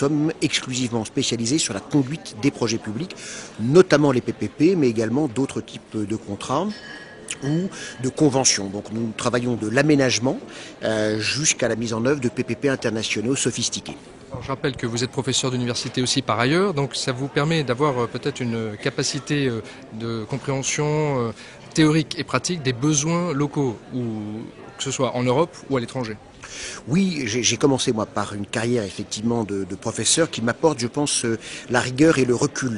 sommes exclusivement spécialisés sur la conduite des projets publics, notamment les PPP, mais également d'autres types de contrats ou de conventions. Donc nous travaillons de l'aménagement jusqu'à la mise en œuvre de PPP internationaux sophistiqués. Alors, je rappelle que vous êtes professeur d'université aussi par ailleurs, donc ça vous permet d'avoir peut-être une capacité de compréhension théorique et pratique des besoins locaux, ou que ce soit en Europe ou à l'étranger. Oui, j'ai commencé moi par une carrière effectivement de professeur qui m'apporte, je pense, la rigueur et le recul.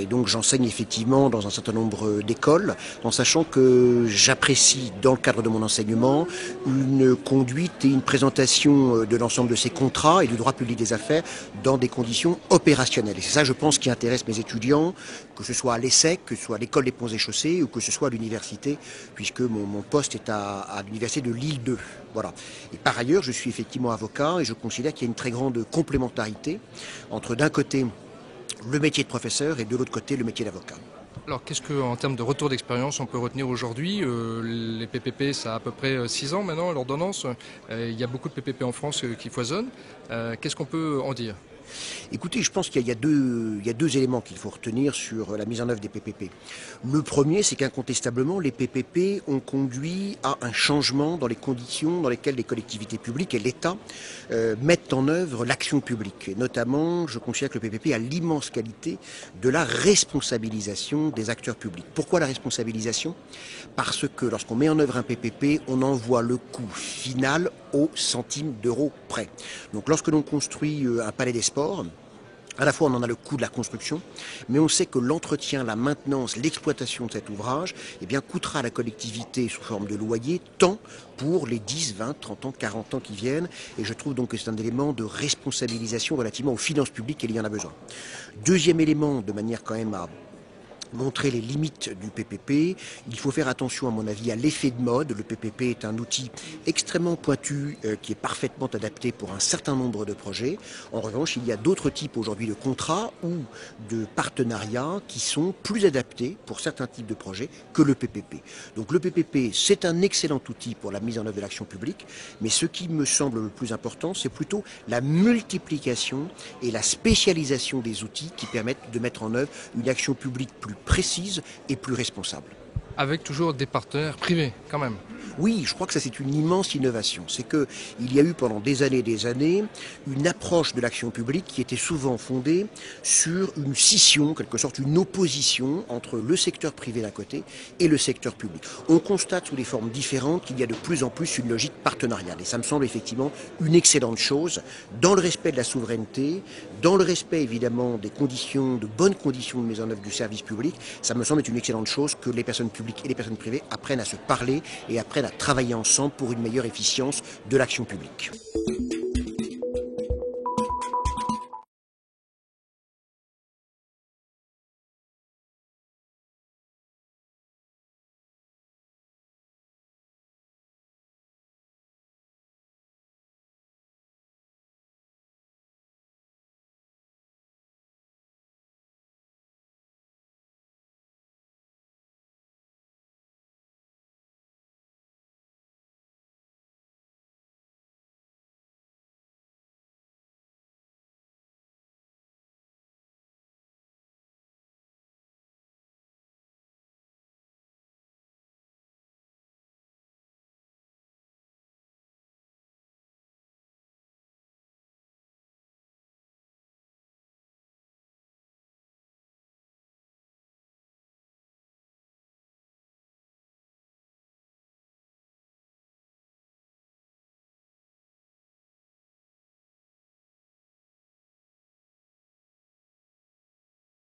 Et donc j'enseigne effectivement dans un certain nombre d'écoles, en sachant que j'apprécie dans le cadre de mon enseignement une conduite et une présentation de l'ensemble de ces contrats et du droit public des affaires dans des conditions opérationnelles. Et c'est ça, je pense, qui intéresse mes étudiants, que ce soit à l'ESSEC, que ce soit à l'école des ponts et chaussées ou que ce soit à l'université, puisque mon poste est à l'université de Lille 2. Voilà. Et par ailleurs, je suis effectivement avocat et je considère qu'il y a une très grande complémentarité entre d'un côté le métier de professeur et de l'autre côté le métier d'avocat. Alors qu'est-ce qu'en termes de retour d'expérience on peut retenir aujourd'hui? Les PPP, ça a à peu près 6 ans maintenant, l'ordonnance. Il y a beaucoup de PPP en France qui foisonnent. Qu'est-ce qu'on peut en dire? Écoutez, je pense qu'il y a deux éléments qu'il faut retenir sur la mise en œuvre des PPP. Le premier, c'est qu'incontestablement, les PPP ont conduit à un changement dans les conditions dans lesquelles les collectivités publiques et l'État mettent en œuvre l'action publique. Et notamment, je considère que le PPP a l'immense qualité de la responsabilisation des acteurs publics. Pourquoi la responsabilisation? Parce que lorsqu'on met en œuvre un PPP, on envoie le coût final au centime d'euro près. Donc lorsque l'on construit un palais des sports, à la fois on en a le coût de la construction, mais on sait que l'entretien, la maintenance, l'exploitation de cet ouvrage coûtera à la collectivité sous forme de loyer tant pour les 10, 20, 30 ans, 40 ans qui viennent. Et je trouve donc que c'est un élément de responsabilisation relativement aux finances publiques et il y en a besoin. Deuxième élément, de manière quand même à montrer les limites du PPP. Il faut faire attention, à mon avis, à l'effet de mode. Le PPP est un outil extrêmement pointu qui est parfaitement adapté pour un certain nombre de projets. En revanche, il y a d'autres types aujourd'hui de contrats ou de partenariats qui sont plus adaptés pour certains types de projets que le PPP. Donc le PPP, c'est un excellent outil pour la mise en œuvre de l'action publique, mais ce qui me semble le plus important, c'est plutôt la multiplication et la spécialisation des outils qui permettent de mettre en œuvre une action publique plus précise et plus responsable. Avec toujours des partenaires privés, quand même. Oui, je crois que ça c'est une immense innovation. C'est que il y a eu pendant des années une approche de l'action publique qui était souvent fondée sur une scission, en quelque sorte une opposition entre le secteur privé d'un côté et le secteur public. On constate sous des formes différentes qu'il y a de plus en plus une logique partenariale et ça me semble effectivement une excellente chose dans le respect de la souveraineté, dans le respect évidemment des conditions, de bonnes conditions de mise en œuvre du service public. Ça me semble être une excellente chose que les personnes publiques et les personnes privées apprennent à se parler et apprennent à travailler ensemble pour une meilleure efficience de l'action publique.